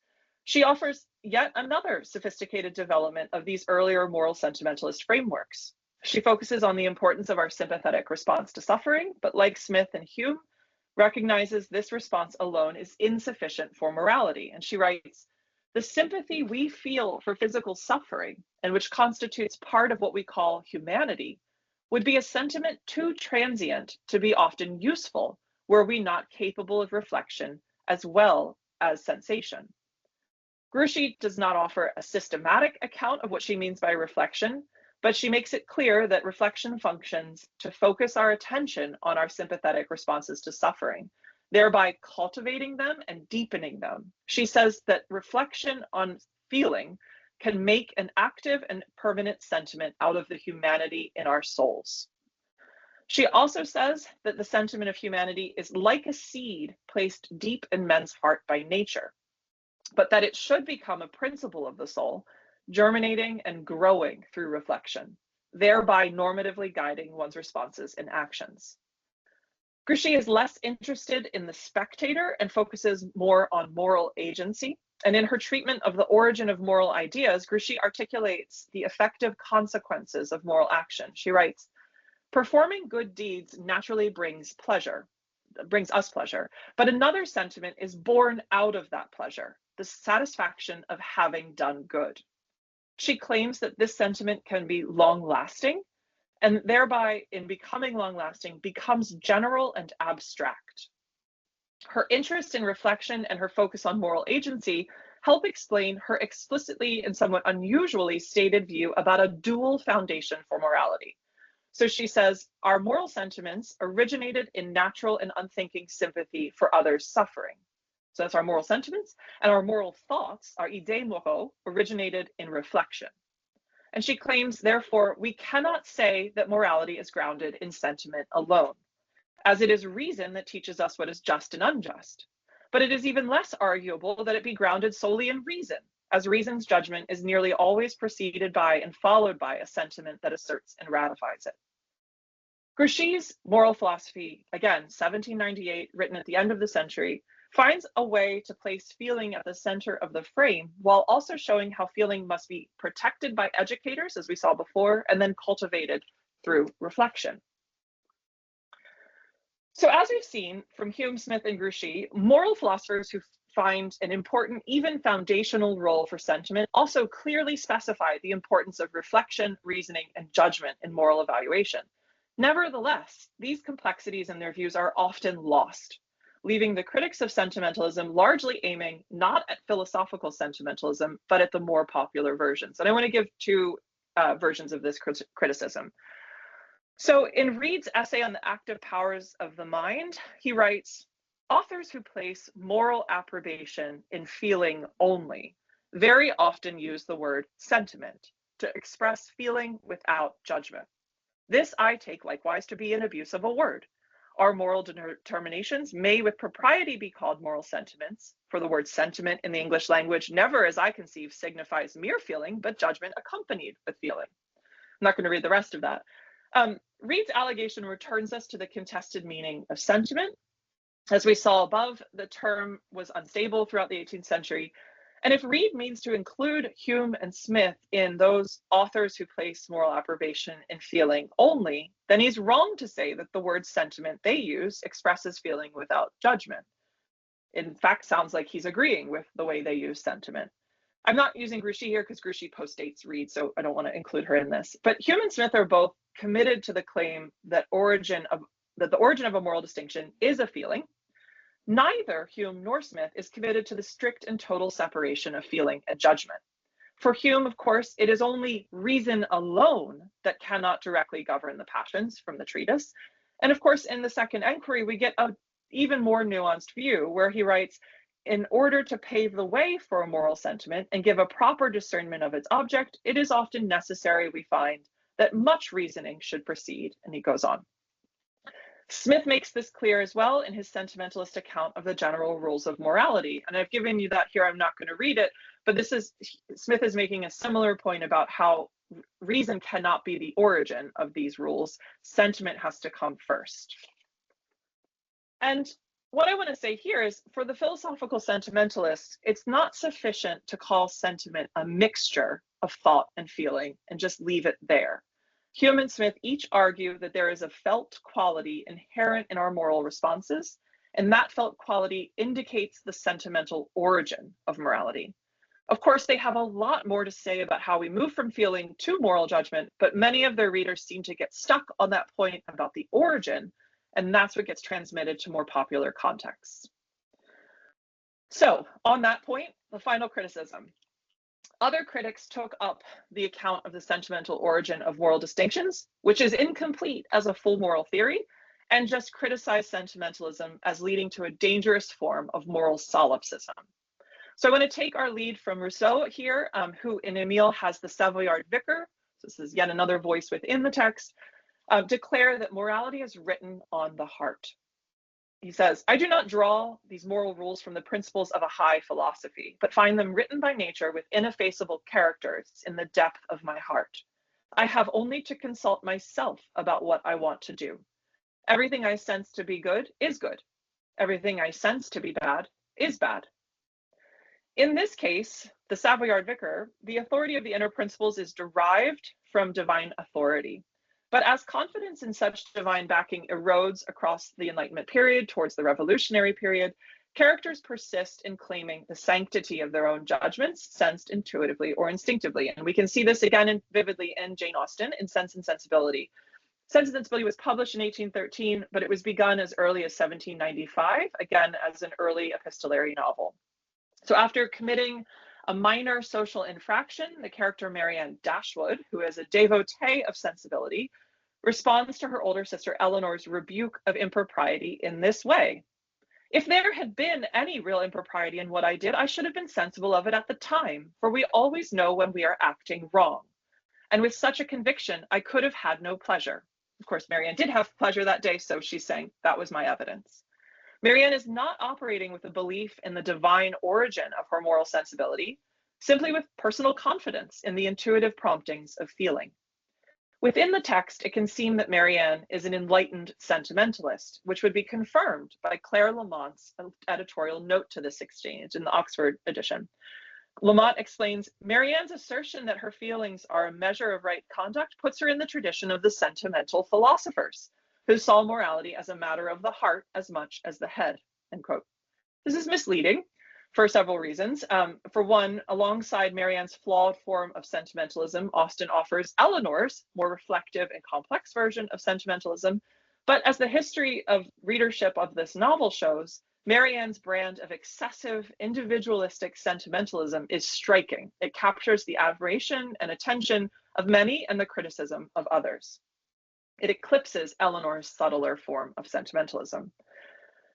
she offers yet another sophisticated development of these earlier moral sentimentalist frameworks. She focuses on the importance of our sympathetic response to suffering, but like Smith and Hume, recognizes this response alone is insufficient for morality. And she writes, the sympathy we feel for physical suffering, and which constitutes part of what we call humanity, would be a sentiment too transient to be often useful were we not capable of reflection as well as sensation. Grouchy does not offer a systematic account of what she means by reflection, but she makes it clear that reflection functions to focus our attention on our sympathetic responses to suffering, thereby cultivating them and deepening them. She says that reflection on feeling can make an active and permanent sentiment out of the humanity in our souls. She also says that the sentiment of humanity is like a seed placed deep in men's heart by nature, but that it should become a principle of the soul, germinating and growing through reflection. thereby normatively guiding one's responses and actions. Grouchy is less interested in the spectator and focuses more on moral agency. And in her treatment of the origin of moral ideas, Grouchy articulates the effective consequences of moral action. She writes, "Performing good deeds naturally brings us pleasure, but another sentiment is born out of that pleasure, the satisfaction of having done good." She claims that this sentiment can be long-lasting, and thereby, in becoming long-lasting, becomes general and abstract. Her interest in reflection and her focus on moral agency help explain her explicitly and somewhat unusually stated view about a dual foundation for morality. So she says, our moral sentiments originated in natural and unthinking sympathy for others' suffering. So that's our moral sentiments, and our moral thoughts, our idées moraux, originated in reflection. And she claims, therefore, we cannot say that morality is grounded in sentiment alone, as it is reason that teaches us what is just and unjust. But it is even less arguable that it be grounded solely in reason, as reason's judgment is nearly always preceded by and followed by a sentiment that asserts and ratifies it. Grouchy's moral philosophy, again, 1798, written at the end of the century, finds a way to place feeling at the center of the frame while also showing how feeling must be protected by educators, as we saw before, and then cultivated through reflection. So as we've seen from Hume, Smith, and Grouchy, moral philosophers who find an important, even foundational role for sentiment also clearly specify the importance of reflection, reasoning, and judgment in moral evaluation. Nevertheless, these complexities in their views are often lost, leaving the critics of sentimentalism largely aiming not at philosophical sentimentalism, but at the more popular versions. And I want to give two versions of this criticism. So in Reid's essay on the active powers of the mind, he writes, authors who place moral approbation in feeling only very often use the word sentiment to express feeling without judgment. This I take likewise to be an abuse of a word. Our moral determinations may with propriety be called moral sentiments, for the word sentiment in the English language never, as I conceive, signifies mere feeling, but judgment accompanied with feeling. I'm not going to read the rest of that. Reid's allegation returns us to the contested meaning of sentiment. As we saw above, the term was unstable throughout the 18th century. And if Reid means to include Hume and Smith in those authors who place moral approbation in feeling only, then he's wrong to say that the word sentiment they use expresses feeling without judgment. In fact, sounds like he's agreeing with the way they use sentiment. I'm not using Grouchy here because Grouchy postdates Reid, so I don't want to include her in this. But Hume and Smith are both committed to the claim that the origin of a moral distinction is a feeling. Neither Hume nor Smith is committed to the strict and total separation of feeling and judgment. For Hume, of course, it is only reason alone that cannot directly govern the passions from the treatise. And of course, in the second enquiry, we get an even more nuanced view where he writes, in order to pave the way for a moral sentiment and give a proper discernment of its object, it is often necessary, we find, that much reasoning should precede, and he goes on. Smith makes this clear as well in his sentimentalist account of the general rules of morality. And I've given you that here, I'm not going to read it, but Smith is making a similar point about how reason cannot be the origin of these rules. Sentiment has to come first. And what I want to say here is, for the philosophical sentimentalists, it's not sufficient to call sentiment a mixture of thought and feeling and just leave it there. Hume and Smith each argue that there is a felt quality inherent in our moral responses, and that felt quality indicates the sentimental origin of morality. Of course, they have a lot more to say about how we move from feeling to moral judgment, but many of their readers seem to get stuck on that point about the origin, and that's what gets transmitted to more popular contexts. So, on that point, the final criticism. Other critics took up the account of the sentimental origin of moral distinctions, which is incomplete as a full moral theory, and just criticized sentimentalism as leading to a dangerous form of moral solipsism. So I want to take our lead from Rousseau here, who in Emile has the Savoyard vicar, so this is yet another voice within the text, declare that morality is written on the heart. He says, I do not draw these moral rules from the principles of a high philosophy, but find them written by nature with ineffaceable characters in the depth of my heart. I have only to consult myself about what I want to do. Everything I sense to be good is good. Everything I sense to be bad is bad. In this case, the Savoyard Vicar, the authority of the inner principles is derived from divine authority. But as confidence in such divine backing erodes across the Enlightenment period towards the Revolutionary period, characters persist in claiming the sanctity of their own judgments, sensed intuitively or instinctively. And we can see this again vividly in Jane Austen in Sense and Sensibility. Sense and Sensibility was published in 1813, but it was begun as early as 1795, again as an early epistolary novel. So after committing a minor social infraction, the character Marianne Dashwood, who is a devotee of sensibility, responds to her older sister Eleanor's rebuke of impropriety in this way. If there had been any real impropriety in what I did, I should have been sensible of it at the time, for we always know when we are acting wrong. And with such a conviction, I could have had no pleasure. Of course, Marianne did have pleasure that day, so she's saying that was my evidence. Marianne is not operating with a belief in the divine origin of her moral sensibility, simply with personal confidence in the intuitive promptings of feeling. Within the text, it can seem that Marianne is an enlightened sentimentalist, which would be confirmed by Claire Lamont's editorial note to this exchange in the Oxford edition. Lamont explains, Marianne's assertion that her feelings are a measure of right conduct puts her in the tradition of the sentimental philosophers, who saw morality as a matter of the heart as much as the head, end quote. This is misleading for several reasons. For one, alongside Marianne's flawed form of sentimentalism, Austen offers Eleanor's more reflective and complex version of sentimentalism. But as the history of readership of this novel shows, Marianne's brand of excessive individualistic sentimentalism is striking. It captures the admiration and attention of many and the criticism of others. It eclipses Eleanor's subtler form of sentimentalism.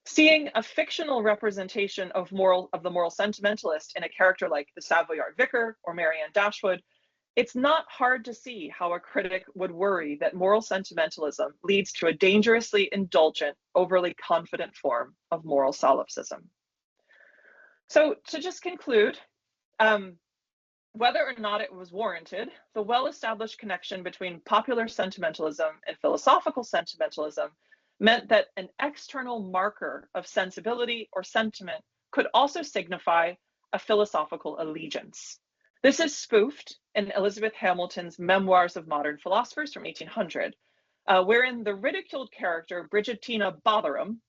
Seeing a fictional representation of the moral sentimentalist in a character like the Savoyard Vicar or Marianne Dashwood, it's not hard to see how a critic would worry that moral sentimentalism leads to a dangerously indulgent, overly confident form of moral solipsism. So to just conclude, whether or not it was warranted, the well-established connection between popular sentimentalism and philosophical sentimentalism meant that an external marker of sensibility or sentiment could also signify a philosophical allegiance. This is spoofed in Elizabeth Hamilton's Memoirs of Modern Philosophers from 1800, wherein the ridiculed character Brigitina Botherham,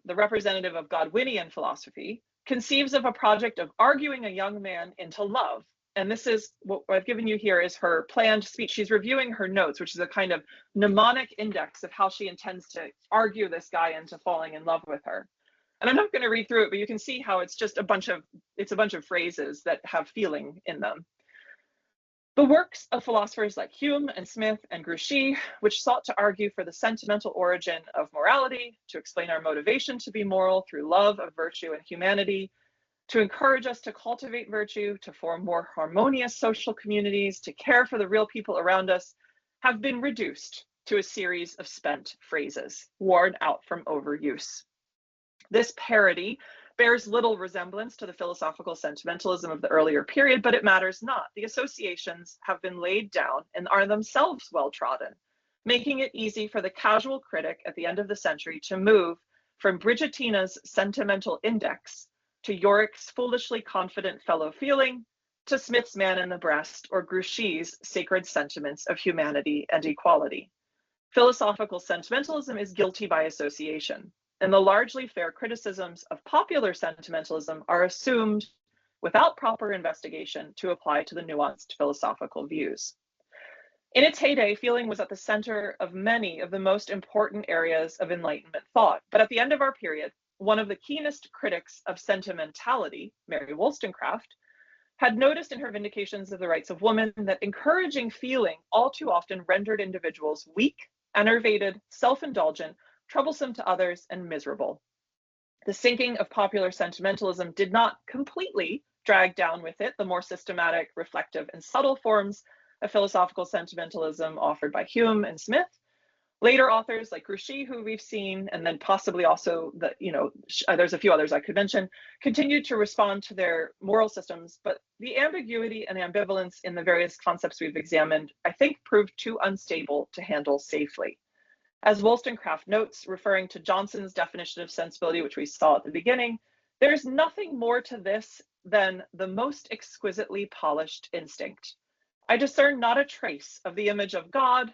the representative of Godwinian philosophy, conceives of a project of arguing a young man into love. And this is what I've given you here is her planned speech. She's reviewing her notes, which is a kind of mnemonic index of how she intends to argue this guy into falling in love with her. And I'm not going to read through it, but you can see how it's just a bunch of phrases that have feeling in them. The works of philosophers like Hume and Smith and Grouchy, which sought to argue for the sentimental origin of morality, to explain our motivation to be moral through love of virtue and humanity, to encourage us to cultivate virtue, to form more harmonious social communities, to care for the real people around us, have been reduced to a series of spent phrases, worn out from overuse. This parody bears little resemblance to the philosophical sentimentalism of the earlier period, but it matters not. The associations have been laid down and are themselves well-trodden, making it easy for the casual critic at the end of the century to move from Brigitina's sentimental index to Yorick's foolishly confident fellow feeling, to Smith's man in the breast, or Grouchy's sacred sentiments of humanity and equality. Philosophical sentimentalism is guilty by association, and the largely fair criticisms of popular sentimentalism are assumed without proper investigation to apply to the nuanced philosophical views. In its heyday, feeling was at the center of many of the most important areas of Enlightenment thought, but at the end of our period, one of the keenest critics of sentimentality, Mary Wollstonecraft, had noticed in her vindications of the rights of woman that encouraging feeling all too often rendered individuals weak, enervated, self-indulgent, troublesome to others, and miserable. The sinking of popular sentimentalism did not completely drag down with it the more systematic, reflective, and subtle forms of philosophical sentimentalism offered by Hume and Smith, Later authors like Grouchy, who we've seen, and then possibly also there's a few others I could mention, continued to respond to their moral systems, but the ambiguity and ambivalence in the various concepts we've examined, I think, proved too unstable to handle safely. As Wollstonecraft notes, referring to Johnson's definition of sensibility, which we saw at the beginning, there's nothing more to this than the most exquisitely polished instinct. I discern not a trace of the image of God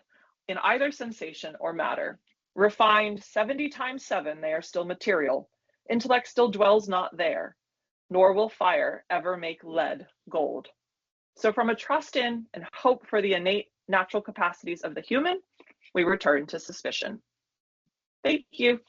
in either sensation or matter. Refined 70 times 7, they are still material. Intellect still dwells not there, nor will fire ever make lead gold. So from a trust in and hope for the innate natural capacities of the human, we return to suspicion. Thank you.